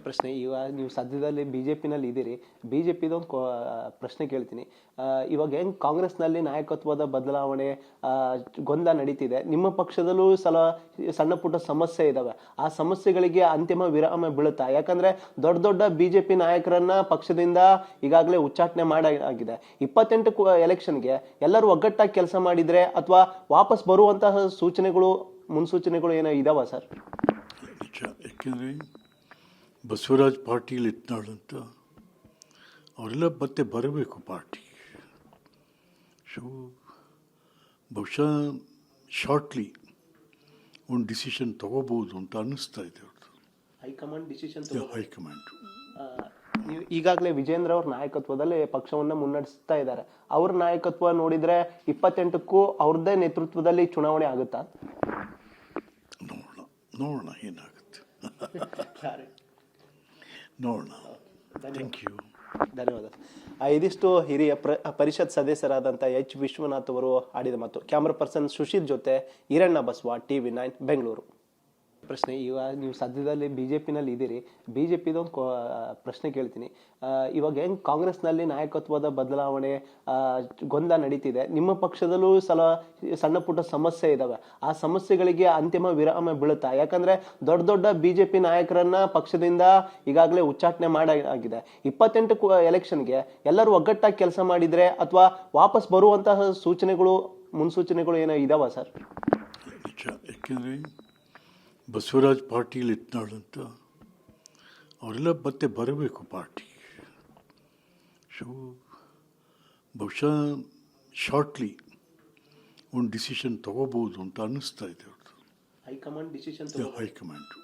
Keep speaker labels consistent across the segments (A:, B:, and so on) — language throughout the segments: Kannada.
A: ಪ್ರಶ್ನೆ ಇವಾಗ ನೀವು ಸದ್ಯದಲ್ಲಿ ಬಿಜೆಪಿನಲ್ಲಿ ಇದ್ದೀರಿ. ಬಿಜೆಪಿದೊಂದು ಪ್ರಶ್ನೆ ಕೇಳ್ತೀನಿ. ಇವಾಗ ಹೆಂಗ್ ಕಾಂಗ್ರೆಸ್ನಲ್ಲಿ ನಾಯಕತ್ವದ ಬದಲಾವಣೆ ಗೊಂದಲ ನಡೀತಿದೆ, ನಿಮ್ಮ ಪಕ್ಷದಲ್ಲೂ ಸಣ್ಣ ಪುಟ್ಟ ಸಮಸ್ಯೆ ಇದಾವೆ. ಆ ಸಮಸ್ಯೆಗಳಿಗೆ ಅಂತಿಮ ವಿರಾಮ ಬೀಳುತ್ತಾ? ಯಾಕಂದ್ರೆ ದೊಡ್ಡ ದೊಡ್ಡ ಬಿಜೆಪಿ ನಾಯಕರನ್ನ ಪಕ್ಷದಿಂದ ಈಗಾಗಲೇ ಉಚ್ಚಾಟನೆ ಮಾಡಾಗಿದೆ. 28 ಎಲೆಕ್ಷನ್ಗೆ ಎಲ್ಲರೂ ಒಗ್ಗಟ್ಟಾಗಿ ಕೆಲಸ ಮಾಡಿದ್ರೆ ಅಥವಾ ವಾಪಸ್ ಬರುವಂತಹ ಮುನ್ಸೂಚನೆಗಳು ಏನೋ ಇದಾವ ಸರ್?
B: ಯಾಕೆಂದರೆ ಬಸವರಾಜ್ ಪಾಟೀಲ್ ಇತ್ನಾಳ್ ಅಂತ ಅವರೆಲ್ಲ ಮತ್ತೆ ಬರಬೇಕು ಪಾರ್ಟಿ. ಸೊ ಬಹುಶಃ ಶಾರ್ಟ್ಲಿ ಒಂದು ಡಿಸಿಷನ್ ತಗೋಬಹುದು ಅಂತ ಅನ್ನಿಸ್ತಾ ಇದೆ ಅವ್ರದ್ದು.
A: ಹೈಕಮಾಂಡ್ ಡಿಸಿಷನ್
B: ಹೈಕಮಾಂಡ್
A: ಈಗಾಗಲೇ ವಿಜೇಂದ್ರ ಅವ್ರ ನಾಯಕತ್ವದಲ್ಲಿ ಪಕ್ಷವನ್ನ ಮುನ್ನಡೆಸ್ತಾ ಇದ್ದಾರೆ. ಅವ್ರ ನಾಯಕತ್ವ ನೋಡಿದ್ರೆ 28ಕ್ಕೂ ಅವ್ರದ್ದೇ ನೇತೃತ್ವದಲ್ಲಿ ಚುನಾವಣೆ ಆಗುತ್ತಾ?
B: ನೋಡೋಣ ಏನಾಗುತ್ತೆ. ನೋಡೋಣ. Thank you.
A: ಧನ್ಯವಾದ. ಇದಿಷ್ಟು ಹಿರಿಯ ಪರಿಷತ್ ಸದಸ್ಯರಾದಂಥ ಎಚ್ ವಿಶ್ವನಾಥ್ ಅವರು ಆಡಿದ ಮಾತು. ಕ್ಯಾಮ್ರಾ ಪರ್ಸನ್ ಸುಶೀಲ್ ಜೊತೆ ಈರಣ್ಣ ಬಸವ, TV9 ಬೆಂಗಳೂರು. ಪ್ರಶ್ನೆ ಇವಾಗ ನೀವು ಸದ್ಯದಲ್ಲಿ ಬಿಜೆಪಿನಲ್ಲಿ ಇದ್ದೀರಿ. ಬಿಜೆಪಿದೊಂದು ಪ್ರಶ್ನೆ ಕೇಳ್ತೀನಿ. ಇವಾಗ ಹೆಂಗ್ ಕಾಂಗ್ರೆಸ್ನಲ್ಲಿ ನಾಯಕತ್ವದ ಬದಲಾವಣೆ ಗೊಂದಲ ನಡೀತಿದೆ, ನಿಮ್ಮ ಪಕ್ಷದಲ್ಲೂ ಸಣ್ಣ ಪುಟ್ಟ ಸಮಸ್ಯೆ ಇದಾವೆ. ಆ ಸಮಸ್ಯೆಗಳಿಗೆ ಅಂತಿಮ ವಿರಾಮ ಬೀಳುತ್ತಾ? ಯಾಕಂದ್ರೆ ದೊಡ್ಡ ದೊಡ್ಡ ಬಿಜೆಪಿ ನಾಯಕರನ್ನ ಪಕ್ಷದಿಂದ ಈಗಾಗಲೇ ಉಚ್ಚಾಟನೆ ಮಾಡಾಗಿದೆ. 28 ಎಲೆಕ್ಷನ್ಗೆ ಎಲ್ಲರೂ ಒಗ್ಗಟ್ಟಾಗಿ ಕೆಲಸ ಮಾಡಿದ್ರೆ ಅಥವಾ ವಾಪಸ್ ಬರುವಂತಹ ಮುನ್ಸೂಚನೆಗಳು ಏನೋ ಇದಾವ ಸರ್?
B: ಯಾಕೆಂದರೆ ಬಸವರಾಜ್ ಪಾಟೀಲ್ ಇತ್ನಾಳ್ ಅಂತ ಅವರೆಲ್ಲ ಮತ್ತೆ ಬರಬೇಕು ಪಾರ್ಟಿ. ಸೊ ಬಹುಶಃ ಶಾರ್ಟ್ಲಿ ಒಂದು ಡಿಸಿಷನ್ ತಗೋಬಹುದು ಅಂತ ಅನ್ನಿಸ್ತಾ ಇದೆ ಅವ್ರದ್ದು.
A: ಹೈಕಮಾಂಡ್ ಡಿಸಿಷನ್
B: ಹೈಕಮಾಂಡ್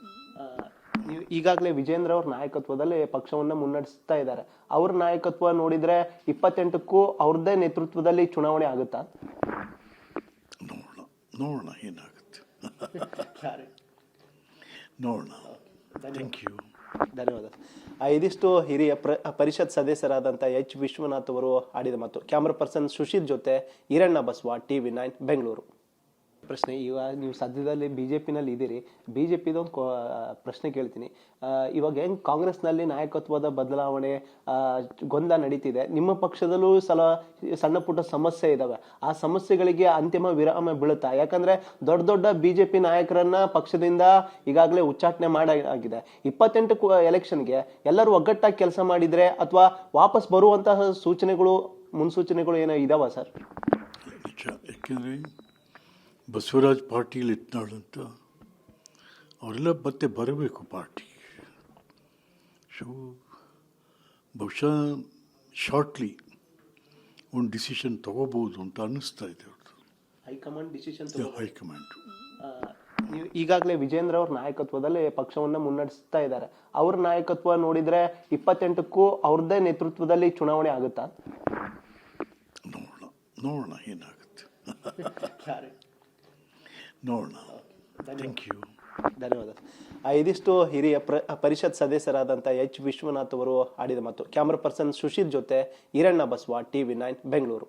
A: ಈಗಾಗಲೇ ವಿಜೇಂದ್ರ ಅವ್ರ ನಾಯಕತ್ವದಲ್ಲಿ ಪಕ್ಷವನ್ನ ಮುನ್ನಡೆಸ್ತಾ ಇದ್ದಾರೆ. ಅವ್ರ ನಾಯಕತ್ವ ನೋಡಿದ್ರೆ 28ಕ್ಕೂ ಅವ್ರದ್ದೇ ನೇತೃತ್ವದಲ್ಲಿ ಚುನಾವಣೆ ಆಗುತ್ತಾ?
B: ನೋಡೋಣ ಏನಾಗುತ್ತೆ. ನೋಡೋಣ. Thank you.
A: ಧನ್ಯವಾದ. ಇದಿಷ್ಟು ಹಿರಿಯ ಪರಿಷತ್ ಸದಸ್ಯರಾದಂಥ ಎಚ್ ವಿಶ್ವನಾಥ್ ಅವರು ಆಡಿದ ಮಾತು. ಕ್ಯಾಮ್ರಾ ಪರ್ಸನ್ ಸುಶೀಲ್ ಜೊತೆ ಈರಣ್ಣ ಬಸವ, TV9 ಬೆಂಗಳೂರು. ಪ್ರಶ್ನೆ ಇವಾಗ ನೀವು ಸದ್ಯದಲ್ಲಿ ಬಿಜೆಪಿನಲ್ಲಿ ಇದ್ದೀರಿ. ಬಿಜೆಪಿದೊಂದು ಪ್ರಶ್ನೆ ಕೇಳ್ತೀನಿ. ಇವಾಗ ಹೆಂಗ್ ಕಾಂಗ್ರೆಸ್ನಲ್ಲಿ ನಾಯಕತ್ವದ ಬದಲಾವಣೆ ಗೊಂದಲ ನಡೀತಿದೆ, ನಿಮ್ಮ ಪಕ್ಷದಲ್ಲೂ ಸಣ್ಣ ಪುಟ್ಟ ಸಮಸ್ಯೆ ಇದಾವೆ. ಆ ಸಮಸ್ಯೆಗಳಿಗೆ ಅಂತಿಮ ವಿರಾಮ ಬೀಳುತ್ತಾ? ಯಾಕಂದ್ರೆ ದೊಡ್ಡ ದೊಡ್ಡ ಬಿಜೆಪಿ ನಾಯಕರನ್ನ ಪಕ್ಷದಿಂದ ಈಗಾಗಲೇ ಉಚ್ಚಾಟನೆ ಮಾಡಾಗಿದೆ. 28 ಎಲೆಕ್ಷನ್ಗೆ ಎಲ್ಲರೂ ಒಗ್ಗಟ್ಟಾಗಿ ಕೆಲಸ ಮಾಡಿದ್ರೆ ಅಥವಾ ವಾಪಸ್ ಬರುವಂತಹ ಮುನ್ಸೂಚನೆಗಳು ಏನೋ ಇದಾವ ಸರ್?
B: ಯಾಕೆಂದರೆ ಬಸವರಾಜ್ ಪಾಟೀಲ್ ಇತ್ನಾಳ್ ಅಂತ ಅವರೆಲ್ಲ ಮತ್ತೆ ಬರಬೇಕು ಪಾರ್ಟಿ. ಸೊ ಬಹುಶಃ ಶಾರ್ಟ್ಲಿ ಒಂದು ಡಿಸಿಷನ್ ತಗೋಬಹುದು ಅಂತ ಅನ್ನಿಸ್ತಾ ಇದೆ ಅವ್ರದ್ದು.
A: ಹೈಕಮಾಂಡ್ ಡಿಸಿಷನ್
B: ಹೈಕಮಾಂಡ್
A: ಈಗಾಗಲೇ ವಿಜೇಂದ್ರ ಅವ್ರ ನಾಯಕತ್ವದಲ್ಲಿ ಪಕ್ಷವನ್ನ ಮುನ್ನಡೆಸ್ತಾ ಇದ್ದಾರೆ. ಅವ್ರ ನಾಯಕತ್ವ ನೋಡಿದ್ರೆ 28ಕ್ಕೂ ಅವ್ರದ್ದೇ ನೇತೃತ್ವದಲ್ಲಿ ಚುನಾವಣೆ ಆಗುತ್ತಾ?
B: ನೋಡೋಣ ಏನಾಗುತ್ತೆ. ನೋಡೋಣ. Thank you.
A: ಧನ್ಯವಾದ. ಇದಿಷ್ಟು ಹಿರಿಯ ಪರಿಷತ್ ಸದಸ್ಯರಾದಂಥ ಎಚ್ ವಿಶ್ವನಾಥ್ ಅವರು ಆಡಿದ ಮಾತು. ಕ್ಯಾಮ್ರಾ ಪರ್ಸನ್ ಸುಶೀಲ್ ಜೊತೆ ಈರಣ್ಣ ಬಸವ, TV9 ಬೆಂಗಳೂರು.